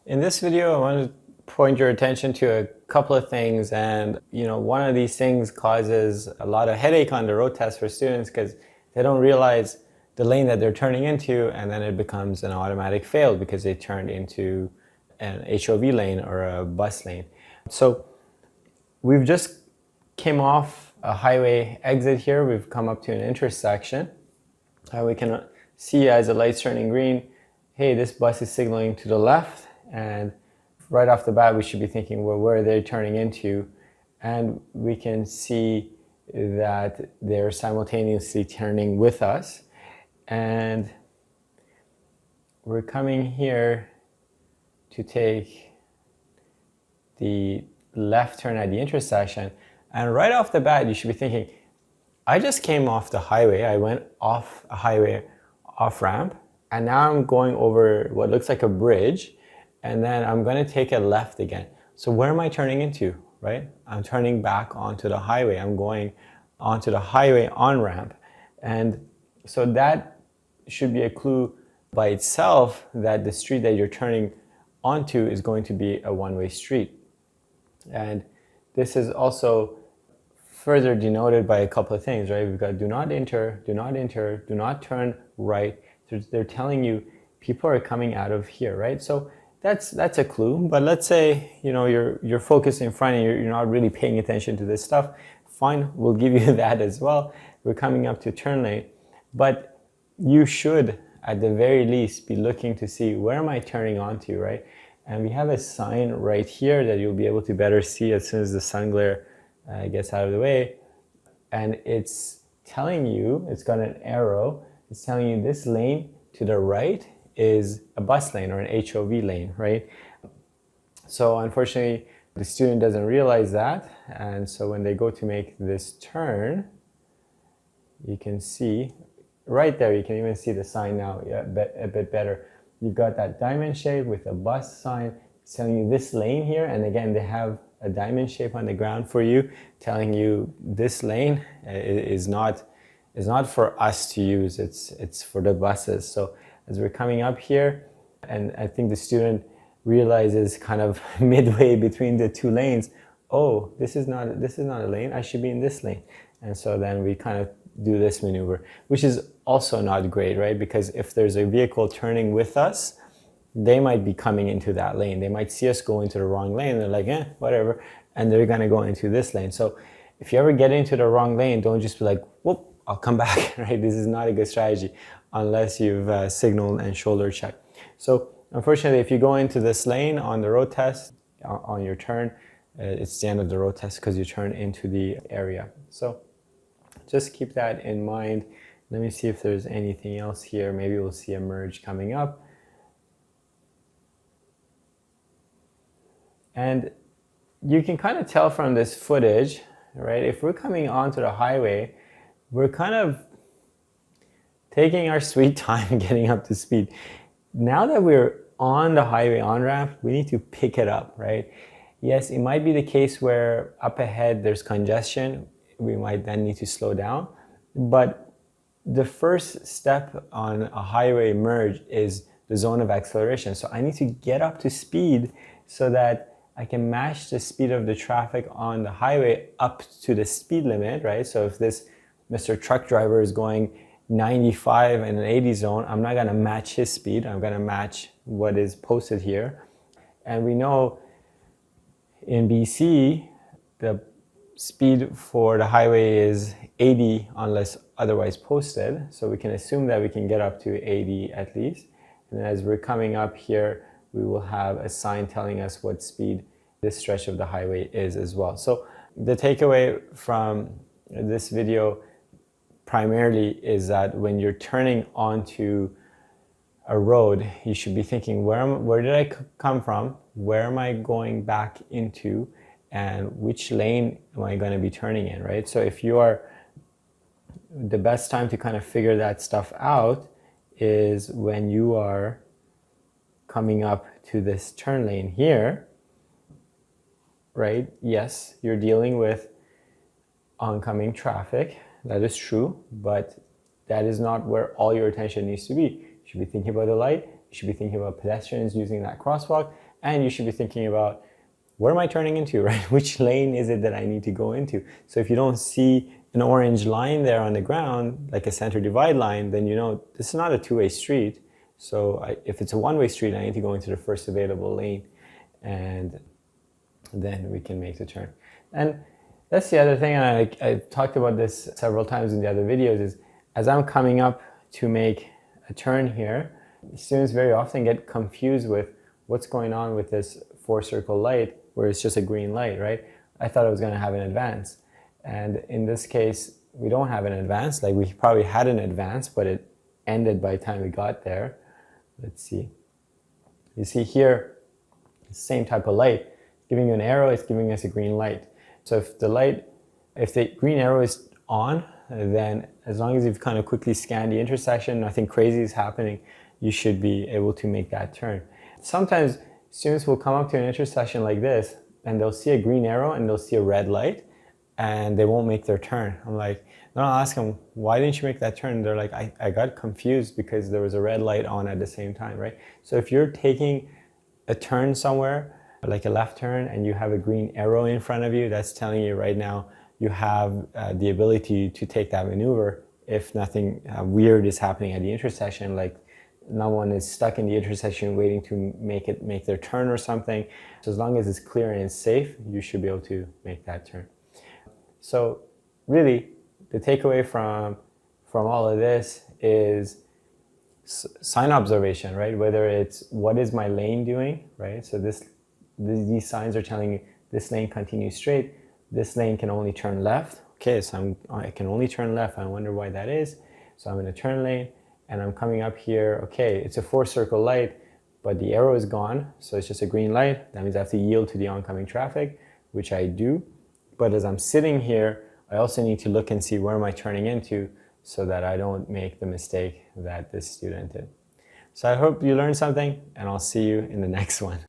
In this video, I want to point your attention to a couple of things, and one of these things causes a lot of headache on the road test for students because they don't realize the lane that they're turning into, and then it becomes an automatic fail because they turned into an HOV lane or a bus lane. So we've just came off a highway exit here. We've come up to an intersection. We can see as the light's turning green, hey, this bus is signaling to the left. And right off the bat, we should be thinking, well, where are they turning into? And we can see that they're simultaneously turning with us. And we're coming here to take the left turn at the intersection. And right off the bat, you should be thinking, I just came off the highway. I went off a highway off ramp, and now I'm going over what looks like a bridge. And then I'm going to take a left again. So where am I turning into, right? I'm turning back onto the highway. I'm going onto the highway on-ramp. And so that should be a clue by itself that the street that you're turning onto is going to be a one-way street. And this is also further denoted by a couple of things, right? We've got do not enter, do not enter, do not turn right. They're telling you people are coming out of here, right? So that's a clue. But let's say you're focused in front and you're not really paying attention to this stuff. Fine, we'll give you that as well. We're coming up to turn lane, but you should at the very least be looking to see where am I turning onto, right? And we have a sign right here that you'll be able to better see as soon as the sun glare gets out of the way. And it's telling you, it's got an arrow, it's telling you this lane to the right is a bus lane or an HOV lane, right? So unfortunately, the student doesn't realize that. And so when they go to make this turn, you can see right there, you can even see the sign now a bit better. You've got that diamond shape with a bus sign telling you this lane here. And again, they have a diamond shape on the ground for you, telling you this lane is not for us to use, it's for the buses. So as we're coming up here, and I think the student realizes kind of midway between the two lanes, oh, this is not a lane, I should be in this lane. And so then we kind of do this maneuver, which is also not great, right? Because if there's a vehicle turning with us, they might be coming into that lane. They might see us go into the wrong lane, and they're like, whatever, and they're gonna go into this lane. So if you ever get into the wrong lane, don't just be like, whoop, I'll come back, right? This is not a good strategy unless you've signaled and shoulder checked. So unfortunately, if you go into this lane on the road test, on your turn, it's the end of the road test because you turn into the area. So just keep that in mind. Let me see if there's anything else here. Maybe we'll see a merge coming up. And you can kind of tell from this footage, right? If we're coming onto the highway, we're kind of taking our sweet time getting up to speed. Now that we're on the highway on-ramp, we need to pick it up, right? Yes, it might be the case where up ahead there's congestion. We might then need to slow down. But the first step on a highway merge is the zone of acceleration. So I need to get up to speed so that I can match the speed of the traffic on the highway up to the speed limit, right? So if this Mr. Truck driver is going 95 in an 80 zone, I'm not gonna match his speed. I'm gonna match what is posted here. And we know in BC, the speed for the highway is 80 unless otherwise posted. So we can assume that we can get up to 80 at least. And as we're coming up here, we will have a sign telling us what speed this stretch of the highway is as well. So the takeaway from this video primarily is that when you're turning onto a road, you should be thinking, where did I come from? Where am I going back into? And which lane am I going to be turning in, right? So if you are, the best time to kind of figure that stuff out is when you are coming up to this turn lane here, right? Yes, you're dealing with oncoming traffic. That is true, but that is not where all your attention needs to be. You should be thinking about the light. You should be thinking about pedestrians using that crosswalk. And you should be thinking about, what am I turning into, right? Which lane is it that I need to go into? So if you don't see an orange line there on the ground, like a center divide line, then you know this is not a two-way street. So if it's a one-way street, I need to go into the first available lane, and then we can make the turn. And that's the other thing, and I've talked about this several times in the other videos, is as I'm coming up to make a turn here, students very often get confused with what's going on with this four-circle light, where it's just a green light, right? I thought I was going to have an advance. And in this case, we don't have an advance. Like, we probably had an advance, but it ended by the time we got there. Let's see. You see here, same type of light. Giving you an arrow, it's giving us a green light. So if the green arrow is on, then as long as you've kind of quickly scanned the intersection, nothing crazy is happening, you should be able to make that turn. Sometimes students will come up to an intersection like this, and they'll see a green arrow and they'll see a red light, and they won't make their turn. I'm like, then I'll ask them, why didn't you make that turn? They're like, I got confused because there was a red light on at the same time, right? So if you're taking a turn somewhere, like a left turn, and you have a green arrow in front of you, that's telling you right now you have the ability to take that maneuver if nothing weird is happening at the intersection, like no one is stuck in the intersection waiting to make their turn or something. So as long as it's clear and it's safe, you should be able to make that turn. So really, the takeaway from all of this is sign observation, right? Whether it's what is my lane doing, right? So these signs are telling you this lane continues straight, this lane can only turn left. Okay, so I can only turn left. I wonder why that is. So I'm in a turn lane, and I'm coming up here. Okay, it's a four-circle light, but the arrow is gone, so it's just a green light. That means I have to yield to the oncoming traffic, which I do. But as I'm sitting here, I also need to look and see where am I turning into, so that I don't make the mistake that this student did. So I hope you learned something, and I'll see you in the next one.